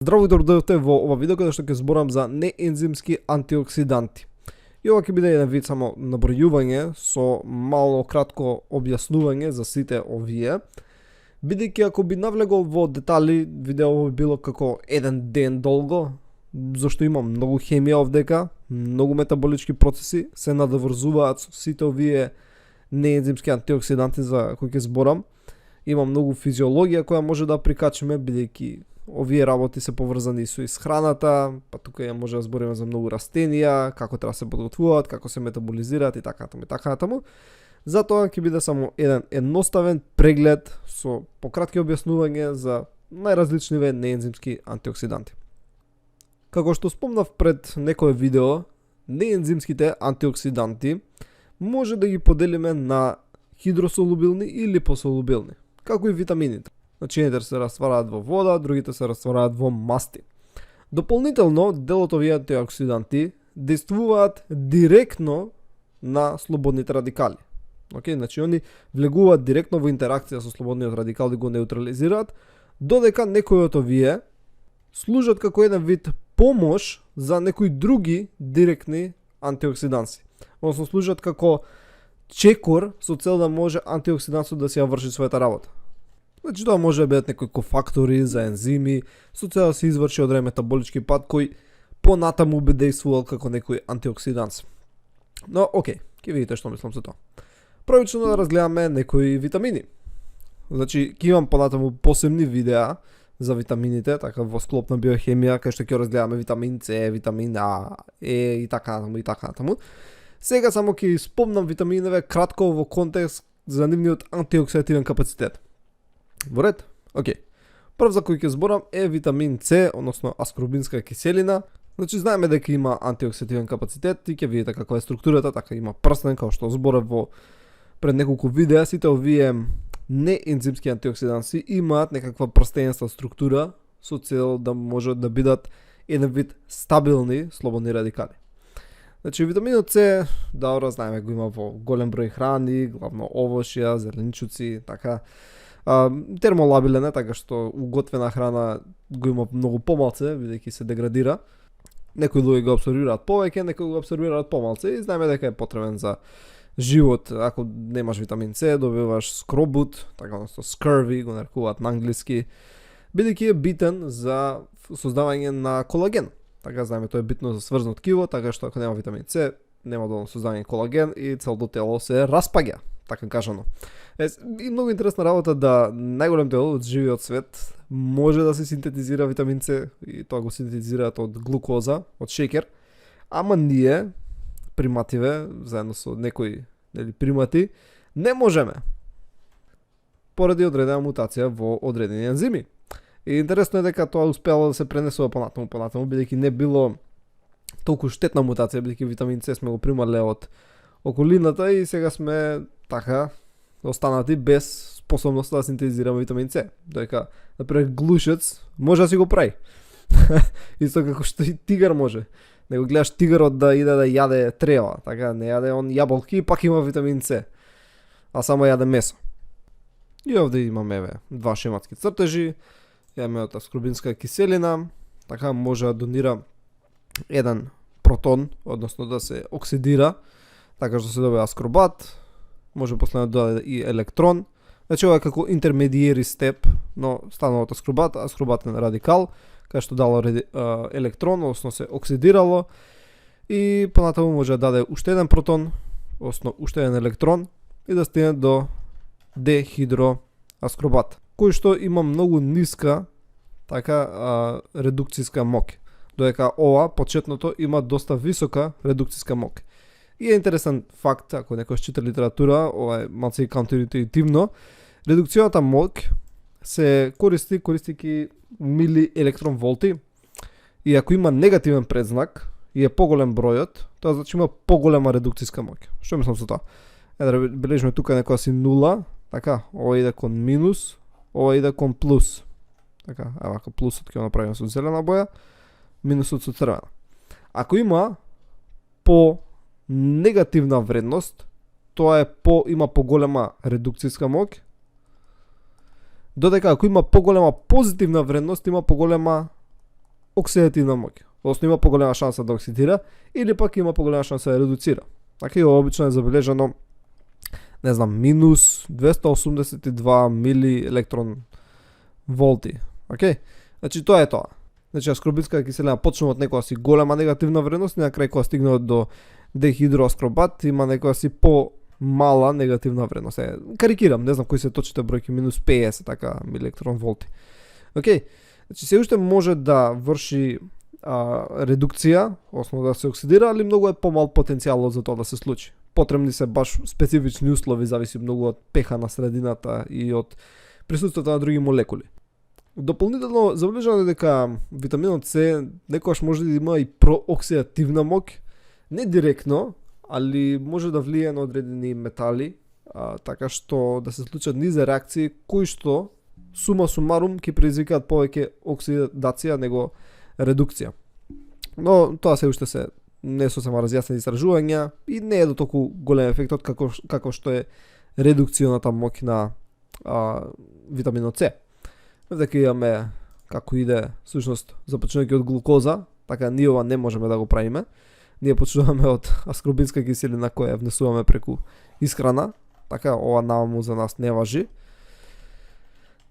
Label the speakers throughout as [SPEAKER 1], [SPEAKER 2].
[SPEAKER 1] Здраво и добродојавте во ова видео каде што ќе зборам за неензимски антиоксиданти. И ова ќе биде еден вид само набројување со мало кратко објаснување за сите овие. Бидејќи ако би навлегол во детали, видео би било како еден ден долго, зашто има многу хемија овдека, многу метаболички процеси се надврзуваат со сите овие неензимски антиоксиданти за кои ќе зборам. Има многу физиологија која може да прикачиме, бидејќи овие работи се поврзани со исхраната, па тука ја може да збориме за многу растенија, како треба се подготвуваат, како се метаболизираат и така натаму. Затоа ќе биде само еден едноставен преглед со пократки објаснување за најразличниве неензимски антиоксиданти. Како што спомнав пред некое видео, неензимските антиоксиданти може да ги поделиме на хидросолубилни и липосолубилни, како и витамините. Значи, едните се раствараат во вода, другите се раствараат во масти. Дополнително, дел од овие антиоксиданти действуваат директно на слободните радикали. Значи, они влегуваат директно во интеракција со слободниот радикал и го неутрализираат, додека некои од овие служат како еден вид помош за некои други директни антиоксиданси. Односно служат како чекор со цел да може антиоксидансот да си ја врши својата работа. Значи тоа може да бидат некои кофактори за ензими, со цел да се изврши одреден метаболички пат кој понатаму би действувал како некој антиоксиданс. Но, окей, ќе видите што мислам со тоа. Првично да разгледаме некои витамини. Значи, ќе имам понатаму посебни видеа за витамините, така во склоп на биохемија, кај што ќе разгледаме витамин С, витамин А, Е и така натаму. Сега само ќе спомнам витаминове кратко во контекст за нивниот антиоксидативен капацитет. Во ред? Окей. Прв за кој ќе зборам е витамин С, односно аскорбинска киселина. Значи знаеме дека има антиоксидативен капацитет и ќе видите каква е структурата, така има прстен, како што зборев во пред неколку видеа. Сите овие неензимски антиоксиданси имаат некаква прстенста структура со цел да можат да бидат еден вид стабилни слободни радикали. Значи витаминот С, добро знаеме го има во голем број храни, главно овошја, зеленчуци, така. Термолабилен е, така што уготвена храна го има многу помалце, бидејќи се деградира. Некои луѓе го апсорбираат повеќе, некои го апсорбираат помалце и знаеме дека е потребен за живот. Ако немаш витамин С, добиваш скробут, така односно scurvy го нарекуваат на англиски, бидејќи е битен за создавање на колаген. Така знаеме, тоа е битно за сврзно ткиво, така што ако нема витамин С, нема доволно создавање колаген и целото тело се распаѓа, така кажано. И многу интересна работа да најголем дел од живиот свет може да се синтетизира витамин С и тоа го синтетизираат од глукоза, од шеќер, ама ние примативе, заедно со некои примати, не можеме поради одредена мутација во одредени ензими. И интересно е дека тоа успело да се пренесува понатаму, бидејќи не било толку штетна мутација, бидејќи витамин С сме го примале од околината и сега сме така останати без способност да синтезираме витамин С. Дека, например, глушец може да си го прави. Исто како што и тигар може. Него гледаш тигарот да иде да јаде трева, така не јаде он јаболки и пак има витамин С, а само јаде месо. И овде имаме два шематски цртежи, имаме од аскорбинска киселина, така може да донира еден протон, односно да се оксидира, така што се добива аскорбат, може после да додаде и електрон. Значи ова е како интермедиери степ, но станало од аскорбат, аскорбатен радикал, кај што дало електрон, односно се оксидирало и понатаму може да даде уште еден протон, односно уште еден електрон и да стигне до дехидроаскорбат, кој што има многу ниска така редукцијска мок, додека ова почетното има доста висока редукцијска мок. И е интересен факт, ако некој чита литература, ова е малце и каунтеринтуитивно, редукцијната мок се користики мили електрон волти и ако има негативен предзнак и е поголем бројот, тоа значи има поголема редукцијска мок. Што мислам со тоа? Да бележиме тука некоја си нула, така, ова иде кон минус, ова иде кон плюс. Така, ако плюсот ќе го направиме со зелена боја, минусот со црвена. Ако има по негативна вредност, тоа е има поголема редукцијска мок, додека ако има поголема позитивна вредност, има поголема оксидативна моќ. Односно има поголема шанса да оксидира или пак има поголема шанса да редуцира. Така и обично е забележано, не знам, минус 282 мили електрон волти. Океј? Значи тоа е тоа. Значи аскорбинска киселина почнува од некоја си голема негативна вредност и на крај кога стигне до дехидроаскорбат има некоја си по-мала негативна вредност. Карикирам, не знам кои се точните бројки, минус 50 така милиелектрон волти. Океј? Значи се уште може да врши редукција, односно да се оксидира, али многу е помал потенцијалот за тоа да се случи. Потребни се баш специфични услови, зависи многу од pH на средината и од присуството на други молекули. Дополнително забележано дека витаминот С некогаш може да има и прооксидативна моќ, не директно, али може да влие на одредени метали, така што да се случат низ реакции кои што сума сумарум ќе предизвикаат повеќе оксидација него редукција. Но тоа се уште се не сосема разјаснени истражувања и не е до толку голем ефектот како што е редукционата моќ на витаминот С. Дека имаме како иде всушност започнувајќи од глукоза, така ние ова не можеме да го правиме. Ние почнуваме од аскорбинска киселина која внесуваме преку исхрана, така ова наваму за нас не важи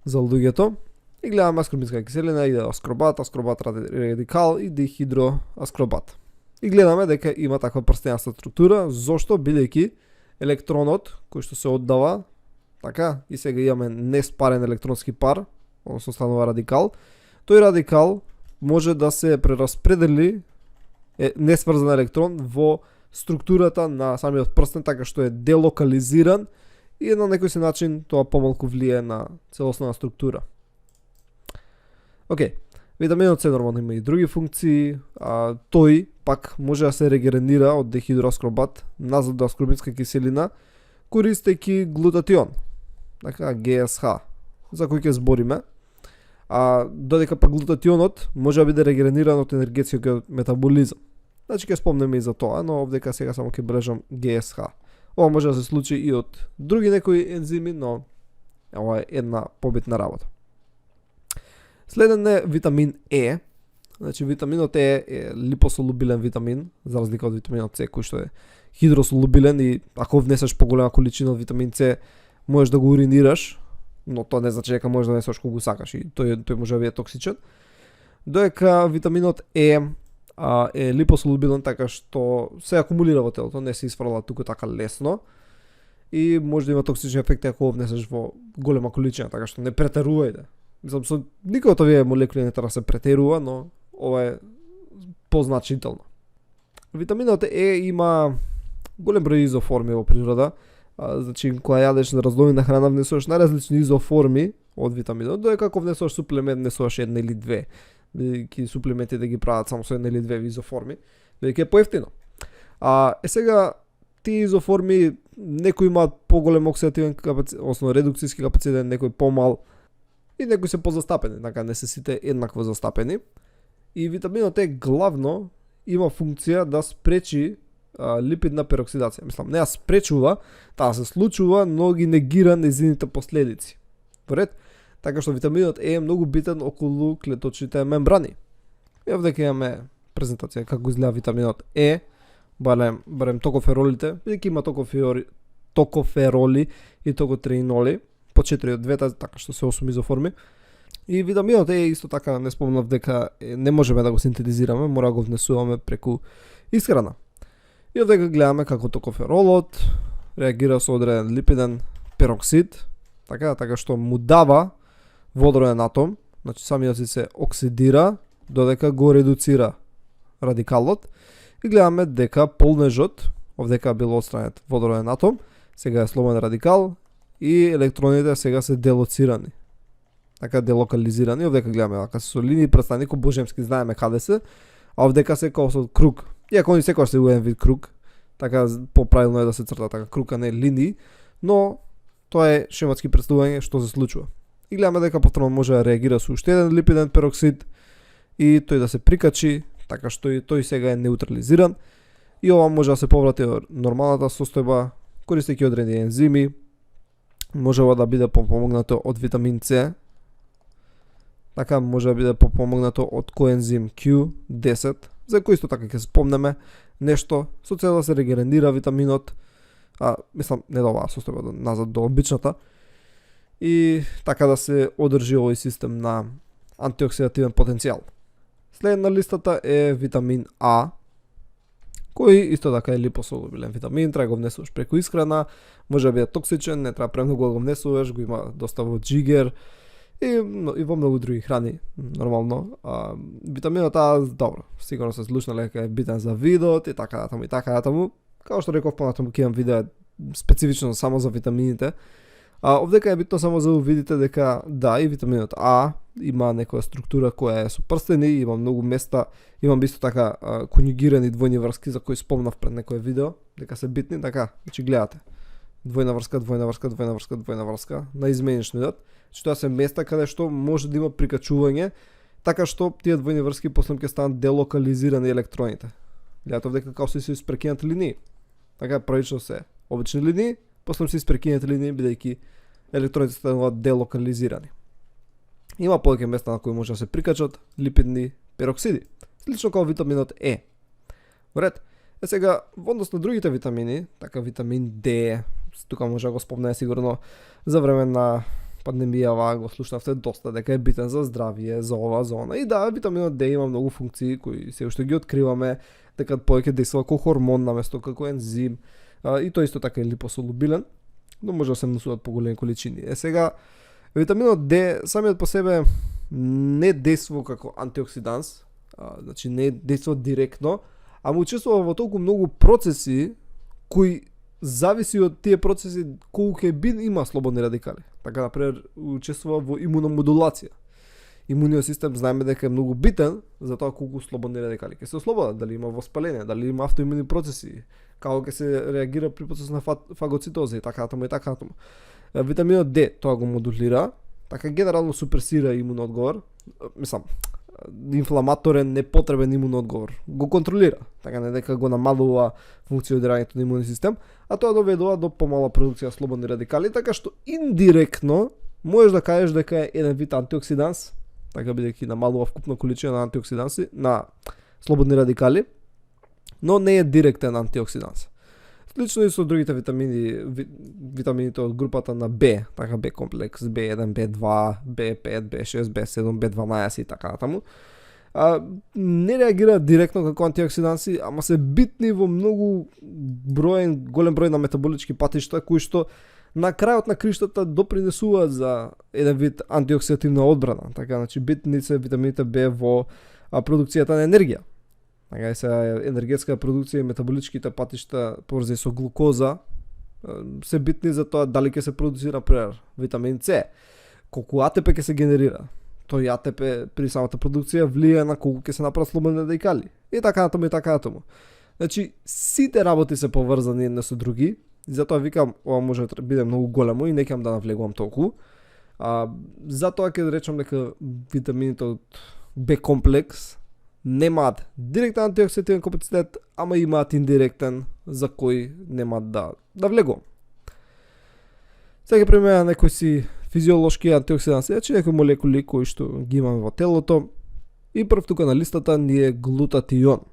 [SPEAKER 1] за луѓето. И гледаме аскорбинска киселина, иде аскорбат, аскорбат радикал и дихидроаскорбат. И гледаме дека има таква прстенаста структура, зошто бидејќи електронот кој што се оддава, така, и сега имаме неспарен електронски пар, односно станува радикал, тој радикал може да се прераспредели несврзан електрон во структурата на самиот прстен, така што е делокализиран и на некој си начин тоа помалку влие на целосна структура. Океј, витаминот С нормално има и други функции, тој пак може да се регенерира од дехидроаскорбат назад до аскорбинска киселина користејќи глутатион, така ГСХ, за кој ќе збориме. Додека пак глутатионот може да биде регенериран од енергетскиот метаболизам. Значи ќе спомнеме и за тоа, но овдека сега само ќе бележам ГСХ. Ова може да се случи и од други некои ензими, но ова е една побитна работа. Следен е витамин Е. Значи витаминот Е е липосолубилен витамин, за разлика од витаминот С кој што е хидросолубилен и ако внесеш поголема количина од витамин С можеш да го уринираш, но тоа не значи дека можеш да внесеш кога го сакаш и тој може да биде токсичен. Додека витаминот Е е липосолубилен така што се акумулира во телото, не се исфрла туку така лесно и може да има токсични ефекти ако го внесеш во голема количина, така што не претерувајте. Мислам, со никој од овие молекули не треба да се претерува, но ова е позначително. Витаминот Е има голем број изоформи во природа. Значи, кога јадеш раздвоена храна, внесуваш најразлични изоформи од витаминот, додека ако внесуваш суплемент, внесуваш една или две. Бидејќи суплементи да ги прават само со една или две изоформи, бидејќи е поевтино. Сега тие изоформи некои имаат поголем оксидативен капацитет, односно редукцијски капацитет, некои помал и некои се позастапени, така не се сите еднакво застапени. И витаминот Е главно има функција да спречи липидна пероксидација. Мислам, не ја спречува, таа се случува, но ги негира нејзините последици. Поред, така што витаминот Е многу битен околу клеточните мембрани. И овде имаме презентација како изгледа витаминот Е, барем токоферолите, бидејќи има токофероли и токотреиноли, по 4 од двете, така што се 8 изоформи. И витаминот Е исто така не спомнав дека не можеме да го синтезираме, мора да го внесуваме преку исхрана. И овде гледаме како токоферолот реагира со одреден липиден пероксид, така што му дава водороден атом, значи самиот се оксидира додека го редуцира радикалот и гледаме дека полнежот, овдека бил отстранет водороден атом, сега е слободен радикал и електроните сега се делоцирани. Така делокализирани, овдека гледаме дека се со линии прстани, ко божемски знаеме каде се, а овдека се како со круг. Иако они секогаш се уеден вид круг, така поправилно е да се црта така круг, а не линии, но тоа е шематски представување што се случува. И гледаме дека повторно може да реагира со уште еден липиден пероксид и тој да се прикачи, така што и тој сега е неутрализиран и ова може да се поврати во нормалната состојба користејќи одредени ензими. Може ова да биде помогнато од витамин С, Така може да биде попомогнато од коензим Q10, за кој исто така ќе спомнеме нешто со цел да се регенерира витаминот, мислам не до оваа состојба, назад до обичната, и така да се одржи овој систем на антиоксидативен потенцијал. След на листата е витамин А, кој исто така е липосолубилен витамин, треба го внесуваш преку исхрана, може да биде токсичен, не треба премногу да го внесуваш, го има доста во джигер и во многу други храни, нормално. Витаминот А, добро, сигурно се слушнале дека е битен за видот и така натаму и така натаму. Као што реков, понатаму ќе имам видео специфично само за витамините. Овдека е битно само за да видите дека да, и витаминот А има некоја структура која е со прстени, има многу места, имам исто така конјугирани двојни врски за кои спомнав пред некое видео, дека се битни, така, значи гледате. Двојна врска, двојна врска, двојна врска, двојна врска на изменични идат. Значи тоа се места каде што може да има прикачување, така што тие двојни врски после ќе станат делокализирани електроните. Гледате овдека како се испрекинати линии. Така првично се обични линии, после се испрекинати линии бидејќи електроните стануваат делокализирани. Има повеќе места на кои може да се прикачат липидни пероксиди, слично како витаминот Е. Уред. Сега во однос на другите витамини, така витамин Д, тука може да го спомне сигурно за време на пандемијава го слушнавте доста дека е битен за здравје, за ова, за она. И да, витаминот Д има многу функции кои се уште ги откриваме, дека повеќе действува како хормон наместо како ензим, и тој исто така е липосолубилен, но може да се внесуваат по големи количини. Сега витаминот Д самиот по себе не действува како антиоксиданс, значи не действува директно, ама учествува во толку многу процеси кои зависи од тие процеси колку ќе има слободни радикали. Така, например, учествува во имуномодулација. Имуниот систем знаеме дека е многу битен за тоа колку слободни радикали ќе се ослободат, дали има воспаление, дали има автоимуни процеси, како ќе се реагира при процес на фагоцитоза и така натаму и така натаму. Витаминот Д тоа го модулира, така генерално супресира имун одговор, мислам, инфламаторен, непотребен имун одговор, го контролира, така не дека го намалува функционирањето на имунниот систем, а тоа доведува до помала продукција слободни радикали, така што индиректно можеш да кажеш дека е еден вид антиоксиданс, така бидејќи намалува вкупна количина на антиоксиданси, на слободни радикали, но не е директен антиоксиданс. Слично и со другите витамини, витамините од групата на Б, така Б комплекс, B1, B2, B5, B6, B7, B12 и така натаму. Не реагираат директно како антиоксиданси, ама се битни во многу голем број на метаболички патишта кои што на крајот на криштата допринесуваат за еден вид антиоксидативна одбрана. Така, значи битни се витамините Б во продукцијата на енергија. Така се енергетска продукција и метаболичките патишта поврзани со глукоза се битни за тоа дали ќе се продуцира например витамин С, колку АТП ќе се генерира. Тој АТП при самата продукција влијае на колку ќе се направат слободни радикали. И така натаму и така натаму. Значи сите работи се поврзани едно со други, и затоа викам ова може да биде многу големо и не ќе да навлегувам толку. Затоа ќе речам дека витамините од Б комплекс немаат директен антиоксидативен капацитет, ама имаат индиректен за кој немаат да влегувам. Сега ќе преминеме на некои си физиолошки антиоксиданси, значи некои молекули кои што ги имаме во телото. И прв тука на листата ни е глутатион.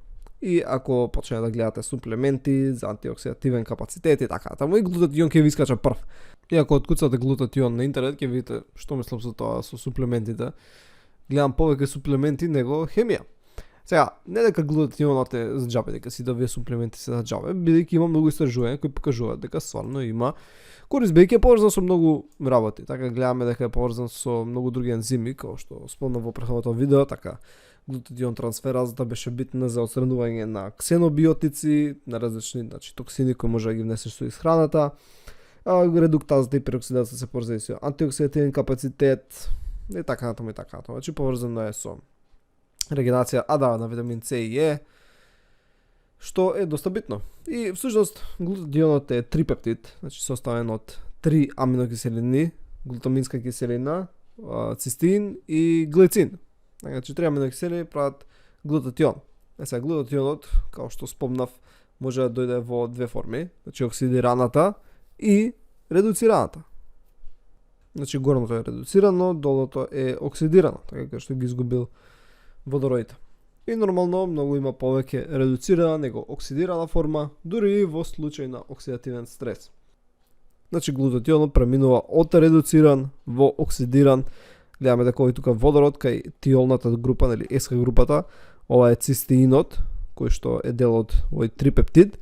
[SPEAKER 1] И ако почнете да гледате суплементи за антиоксидативен капацитет и така натаму, и глутатион ќе ви искача прв. И ако откуцате глутатион на интернет, ќе видите што мислам за тоа со суплементите. Гледам повеќе суплементи него хемија. Сега, не дека глутатионот е за џабе, дека сите овие суплементи се за џабе, бидејќи има многу истражувања кои покажуваат дека стварно има корист, бидејќи е поврзан со многу работи. Така гледаме дека е поврзан со многу други ензими, како што спомнав во претходното видео, така глутатион трансферазата беше битна за отстранување на ксенобиотици, на различни, значи токсини кои може да ги внесеш со исхраната. Редуктазата и пероксидазата се поврзани со антиоксидативен капацитет и така натаму и така натаму. Значи поврзано е со регенерација на витамин С и Е, што е доста битно. И всушност глутатионот е трипептид, значи составен од 3 аминокиселини, глутаминска киселина, цистеин и глицин. Значи 3 аминокиселини прават глутатион. Сега глутатионот, како што спомнав, може да дојде во две форми, значи оксидираната и редуцираната. Значи горното е редуцирано, долното е оксидирано, така како што ги изгубил водородите. И нормално многу има повеќе редуцирана него оксидирана форма, дури и во случај на оксидативен стрес. Значи глутатионот преминува од редуциран во оксидиран. Гледаме дека овој тука водород кај тиолната група, нели СХ групата, ова е цистеинот, кој што е дел од овој трипептид.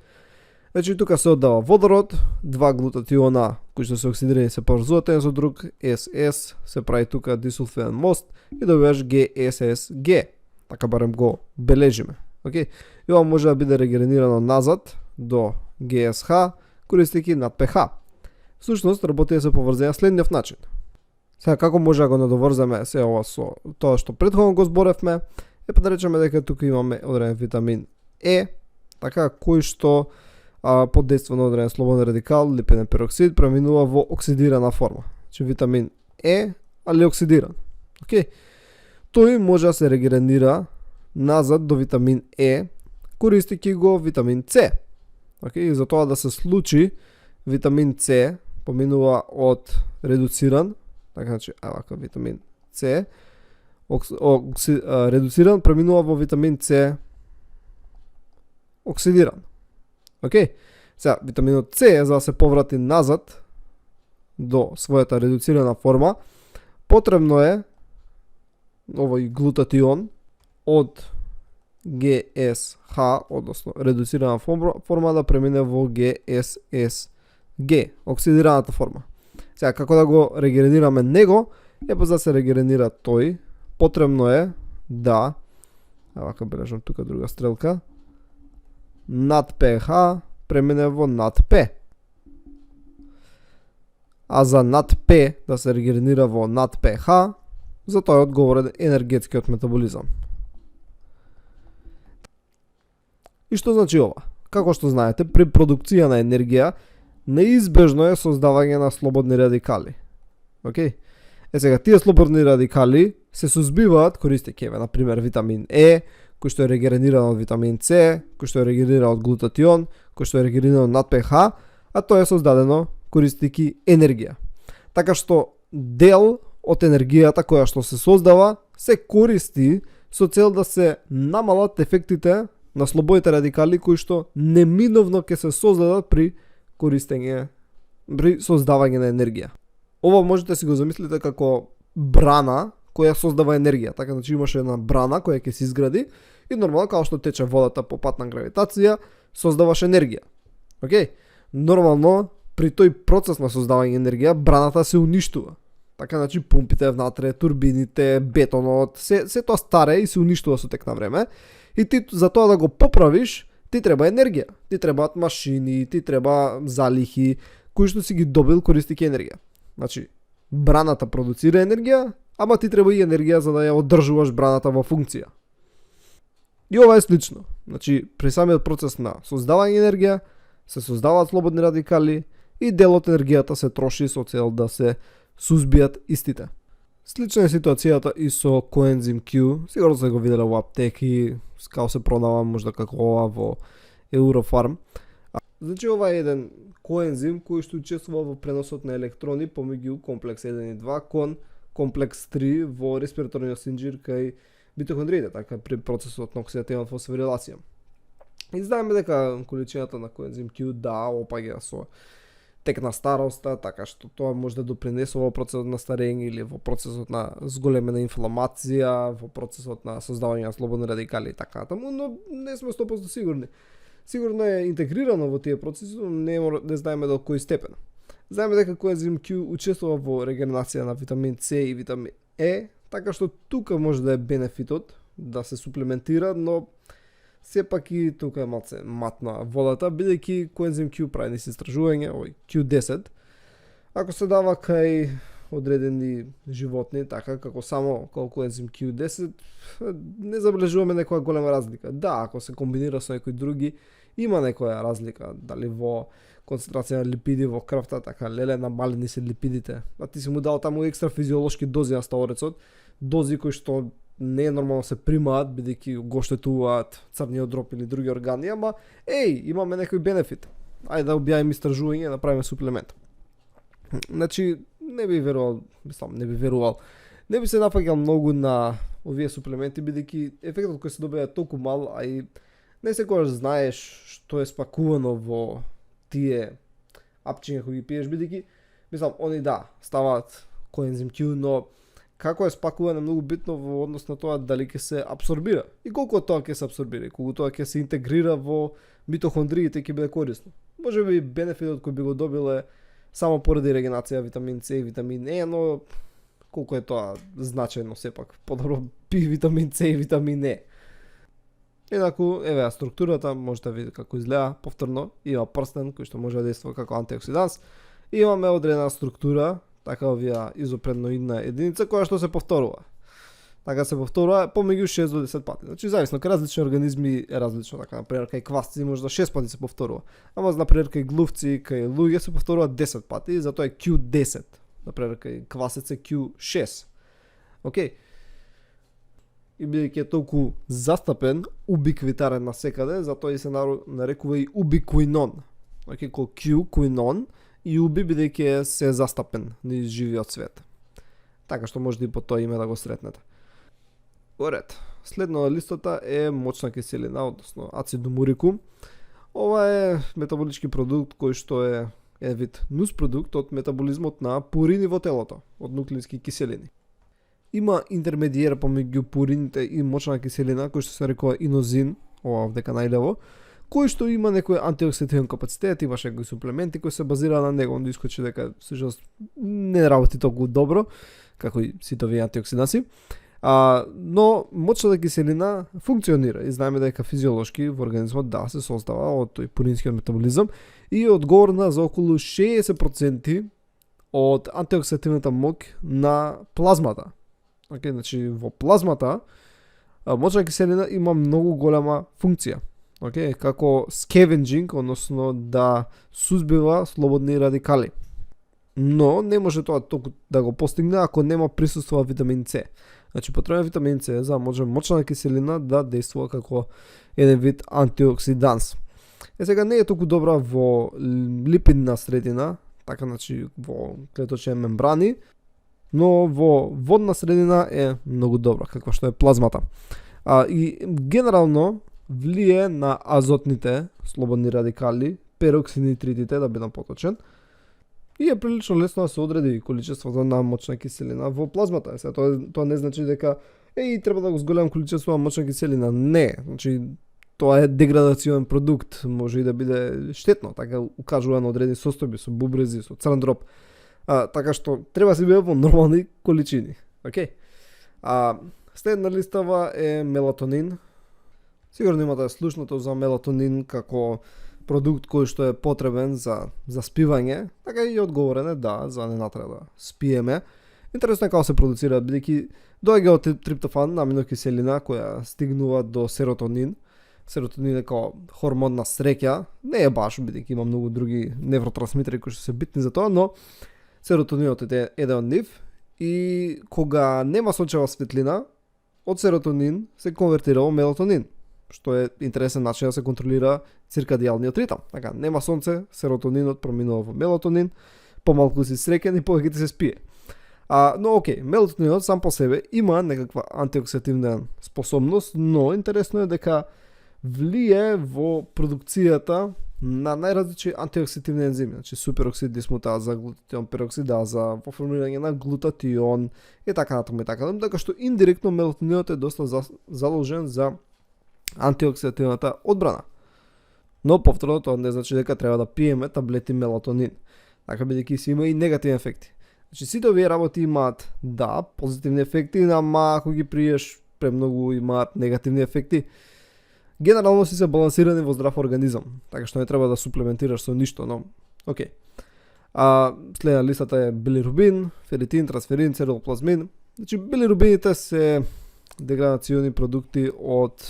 [SPEAKER 1] Значи тука се оддава водород, два глутатиона кои што се оксидирани се поврзуваат еден со друг, СС, се прави тука дисулфиден мост и добиваш ГССГ. Така барем го бележиме. Океј? И ова може да биде регенерирано назад до ГСХ, користејќи NADPH. Всушност работи да се поврзува на следниот начин. Сега како може да го надоврземе се ова со тоа што претходно го зборевме, да речеме дека тука имаме одреден витамин Е, така кој што под дејство на одреден слободен радикал, липиден пероксид, преминува во оксидирана форма. Значи витамин Е, али оксидиран. Океј? Тој може да се регенерира назад до витамин Е, користејќи го витамин С. Океј? За тоа да се случи, витамин С поминува од редуциран, така значи, вака витамин С, редуциран преминува во витамин С оксидиран. Океј? Сега, витаминот С за да се поврати назад до својата редуцирана форма, потребно е овој глутатион од ГСХ, односно редуцирана форма да премине во ГССГ, оксидираната форма. Сега, како да го регенерираме него, за да се регенерира тој, потребно е да, вака бележам тука друга стрелка, NADPH премине во NADP. А за NADP да се регенерира во NADPH, за тоа е одговорен енергетскиот метаболизам. И што значи ова? Како што знаете, при продукција на енергија неизбежно е создавање на слободни радикали. Океј? Сега тие слободни радикали се сузбиваат користејќи на пример витамин Е, кој што е регенериран од витамин С, кој што е регенериран од глутатион, кој што е регенериран од NADPH, а тоа е создадено користејќи енергија. Така што дел од енергијата која што се создава се користи со цел да се намалат ефектите на слободните радикали кои што неминовно ќе се создадат при користење, при создавање на енергија. Ова можете да си го замислите како брана која создава енергија. Така значи имаше една брана која ќе се изгради и нормално како што тече водата по пат на гравитација, создаваш енергија. Океј? Нормално при тој процес на создавање енергија браната се уништува. Така значи пумпите внатре, турбините, бетонот, се тоа старе и се уништува со тек на време. И ти за тоа да го поправиш, ти треба енергија. Ти требаат машини, ти треба залихи, кои што си ги добил користејќи енергија. Значи, браната продуцира енергија, ама ти треба и енергија за да ја одржуваш браната во функција. И ова е слично. Значи, при самиот процес на создавање енергија, се создаваат слободни радикали и дел од енергијата се троши со цел да се сузбијат истите. Слична е ситуацијата и со коензим Q, сигурно се го виделе во аптеки, како се продава можда како ова во Eurofarm. Значи ова е еден коензим кој што учествува во преносот на електрони помеѓу комплекс 1 и 2 кон комплекс 3 во респираторниот синџир кај митохондриите, така при процесот на оксидативна фосфорилација. И знаеме дека количината на коензим Q опаѓа со тек на староста, така што тоа може да допринесе во процесот на старење или во процесот на зголемена инфламација, во процесот на создавање на слободни радикали и така натаму, но не сме 100% сигурни. Сигурно е интегрирано во тие процеси, но не знаеме до кој степен. Знаеме дека коензим Q учествува во регенерација на витамин С и витамин Е, така што тука може да е бенефитот да се суплементира, но сепак и тука е малце матна водата, бидејќи коензим Q прави низ истражување, овој Q10, ако се дава кај одредени животни, така како само коензим Q10, не забележуваме некоја голема разлика. Да, ако се комбинира со некои други, има некоја разлика, дали во концентрација на липиди во крвта, така леле намалени се липидите. А ти си му дал таму екстра физиолошки дози на стаорецот, дози кои што не е нормално се примаат, бидејќи го штетуваат црниот дроб или други органи, ама имаме некој бенефит. Ајде да објавиме истражување и да направиме суплемент. Значи, не би верувал, не би верувал. Не би се нафаќал многу на овие суплементи, бидејќи ефектот кој се добива е толку мал, а и не секогаш знаеш што е спакувано во тие апчиња кои ги пиеш, бидејќи они ставаат коензим Q, но како е спакувано е многу битно во однос на тоа дали ќе се апсорбира и колку од тоа ќе се апсорбира и колку тоа ќе се интегрира во митохондриите ќе биде корисно. Може би бенефитот кој би го добиле само поради регенација витамин С и витамин Е, но колку е тоа значајно сепак. Подобро пи витамин С и витамин Е. Инаку, еве структурата, можете да видите како изгледа повторно. Има прстен кој што може да действува како антиоксиданс. Имаме одредена структура, така овие изопредноидна единица која што се повторува. Така се повторува помеѓу 6 до 10 пати. Значи зависно кај различни организми е различно, така например кај квасци може да 6 пати се повторува. Ама например кај глувци, кај луѓе се повторува 10 пати, затоа е Q10. Например кај квасец е Q6. Океј. И бидејќи е толку застапен, убиквитарен насекаде, затоа и се нарекува и убикуинон. Океј, ко Q, куинон, и уби бидејќи е се застапен низ живиот свет. Така што може и по тоа име да го сретнете. Оред. Следно на листата е мочна киселина, односно ацидум урикум. Ова е метаболички продукт кој што е вид нуспродукт од метаболизмот на пурини во телото, од нуклеински киселини. Има интермедиер помеѓу пурините и мочна киселина кој што се нарекува инозин, ова овдека најлево, кој што има некој антиоксидативен капацитет, имаше некои суплементи кои се базира на него, он искочи дека всушност не работи толку добро како и сите овие антиоксиданси. Но мочната киселина функционира и знаеме дека физиолошки во организмот се создава од тој пуринскиот метаболизам и е одговорна за околу 60% од антиоксидативната моќ на плазмата. Океј, значи во плазмата мочна киселина има многу голема функција. Океј, како скевенџинг, односно да сузбива слободни радикали. Но не може тоа толку да го постигне ако нема присуство витамин С. Значи потребен витамин С за може мочна киселина да действува како еден вид антиоксиданс. Сега не е толку добра во липидна средина, така значи во клеточни мембрани, но во водна средина е многу добра, каква што е плазмата. И генерално влие на азотните слободни радикали, пероксинитридите, да бидам поточен, и е прилично лесно да се одреди количеството на мочна киселина во плазмата. Тоа не значи дека треба да го зголемам количество на мочна киселина. Не, значи тоа е деградационен продукт, може и да биде штетно, така укажува на одредени состојби со бубрези, со црн дроб. Така што треба да се биде во нормални количини. Океј. Следна листава е мелатонин. Сигурно имате слушното за мелатонин како продукт кој што е потребен за спивање, така и одговорен е за не треба да спиеме. Интересно е како се продуцира, бидејќи доаѓа од триптофан, аминокиселина која стигнува до серотонин. Серотонин е како хормон на среќа, не е баш, бидејќи има многу други невротрансмитери кои што се битни за тоа, но серотонинот е еден од нив и кога нема сончева светлина, од серотонин се конвертира во мелатонин, што е интересен начин да се контролира циркадијалниот ритам. Така, нема сонце, серотонинот проминува во мелатонин, помалку си среќен и повеќе ти се спие. Но океј, мелатонинот сам по себе има некаква антиоксидативна способност, но интересно е дека влие во продукцијата на најразлични антиоксидативни ензими, значи супероксид дисмутаза, глутатион пероксидаза, во формирање на глутатион и така натаму и така, така што индиректно мелатонинот е доста заложен за антиоксидативната одбрана. Но повторно тоа не значи дека треба да пиеме таблети мелатонин. Така бидејќи си има и негативни ефекти. Значи сите овие работи имаат позитивни ефекти, ама ако ги приеш премногу имаат негативни ефекти. Генерално си се балансирани во здрав организам, така што не треба да суплементираш со ништо, но океј. Следна листата е билирубин, феритин, трансферин, церулоплазмин. Значи билирубините се деградациони продукти од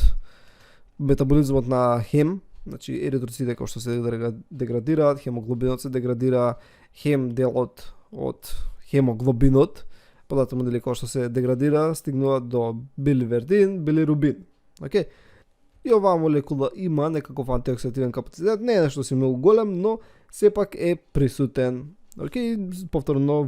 [SPEAKER 1] метаболизмот на хем, значи еритроцитите кои што се деградираат, хемоглобинот се деградира, хем делот од хемоглобинот, податомо дали кои што се деградира, стигнува до биливердин, билирубин. Океј? И оваа молекула има некаков антиоксидативен капацитет, не е нешто си многу голем, но сепак е присутен Океј, повторно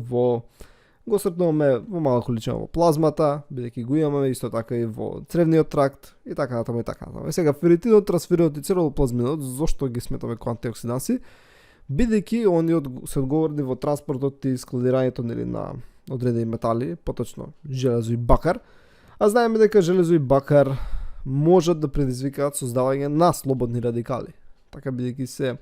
[SPEAKER 1] го српнуваме во мала количина во плазмата, бидејќи го имаме исто така и во цревниот тракт и така натаму и така натаму. Сега феритинот, трансферинот и церулоплазминот, зошто ги сметаме како антиоксиданси? Бидејќи они се одговорни во транспортот и складирањето на одредени метали, поточно железо и бакар, а знаеме дека железо и бакар можат да предизвикаат создавање на слободни радикали. Така бидејќи се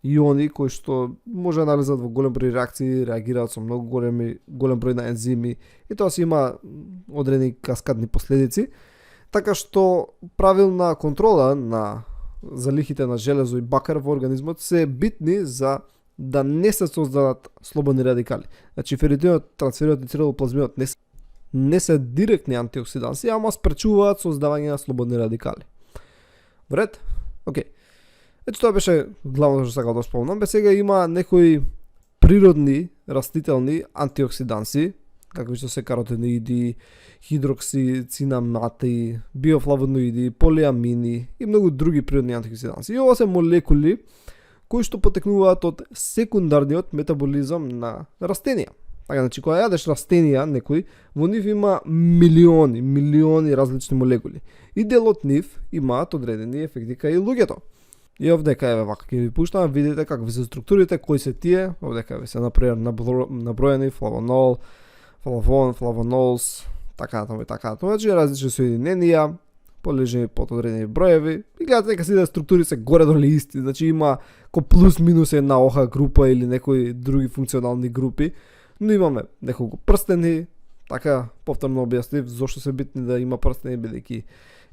[SPEAKER 1] иони кои што може да налезат во голем број реакции, реагираат со многу голем број на ензими и тоа се има одредени каскадни последици, така што правилна контрола на залихите на железо и бакар во организмот се битни за да не се создадат слободни радикали. Значи феритинот, трансферинот и церулоплазминот не се директни антиоксиданси, ама спречуваат создавање на слободни радикали. Вред? Океј. Ето тоа беше главното што сакав да спомнам. Сега има некои природни растителни антиоксиданси, какви што се каротиноиди, хидроксицинамати, биофлавоноиди, полиамини и многу други природни антиоксиданси. И ова се молекули кои што потекнуваат од секундарниот метаболизам на растенија. Така, значи, кога јадеш растенија, некои, во нив има милиони различни молекули. И дел од нив имаат одредени ефекти кај луѓето. И овдека еве вака ќе ви пуштам, видите какви се структурите, кои се тие, овдека ви се например наброени флавонол, флавон, флавонолс, така натаму и така натаму. Значи различни соединенија, полежени под одредени броеви и гледате дека сите структури се горе-долу исти, значи има ко плюс минус една ОХ група или некои други функционални групи, но имаме неколку прстени, така повторно објаснив зошто се битни да има прстени, бидејќи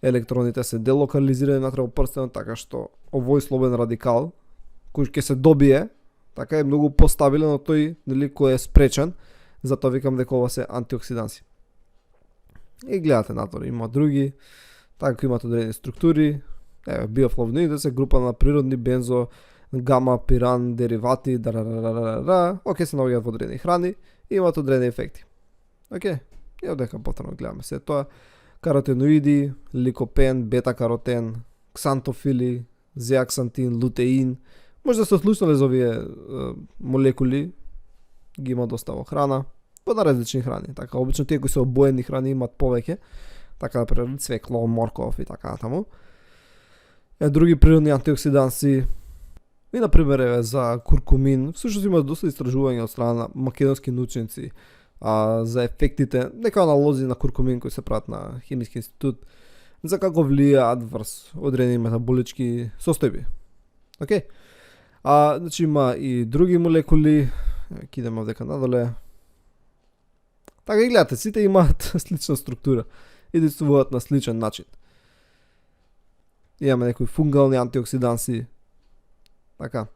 [SPEAKER 1] електроните се делокализирани натре во прстенот, така што овој слободен радикал кој ќе се добие, така е многу постабилен од тој нели кој е спречен, затоа викам дека ова се антиоксиданси. И гледате натаму има други, така имат одредени структури, еве биофлавоноидите се група на природни бензо, гама, пиран, деривати, океј се наоѓаат во одредени храни и имаат одредени ефекти. Океј, и одека повторно гледаме се тоа. Каротиноиди, ликопен, бета-каротен, ксантофили, зеаксантин, лутеин. Може да се слушнале за овие молекули, ги има доста во храна, во различни храни. Така, обично тие кои се обоени храни имаат повеќе, така например цвекло, морков и така натаму. Други природни антиоксиданси, и например еве за куркумин, всушност има доста истражувања од страна на македонски научници за ефектите, некои аналози на куркумин кои се прават на Химиски институт, за како влијаат врз одредени метаболички состојби. Океј? Значи има и други молекули, ќе идеме овдека надоле. Така и гледате, сите имаат слична структура и действуваат на сличен начин. Имаме некои фунгални антиоксиданси, така.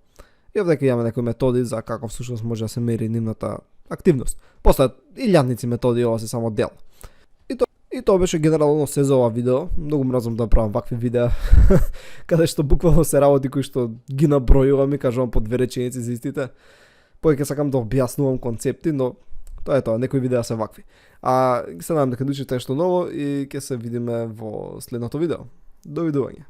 [SPEAKER 1] И овдека имаме некои методи за како всушност може да се мери нивната активност. Постојат илјадници методи, ова се само дел. И тоа беше генерално се за ова видео. Многу мразам да правам вакви видеа каде што буквално се работи кои што ги набројувам и кажувам по две реченици за истите. Повеќе сакам да објаснувам концепти, но тоа е тоа, некои видеа се вакви. Се надам дека научите нешто ново и ќе се видиме во следното видео. Довидување.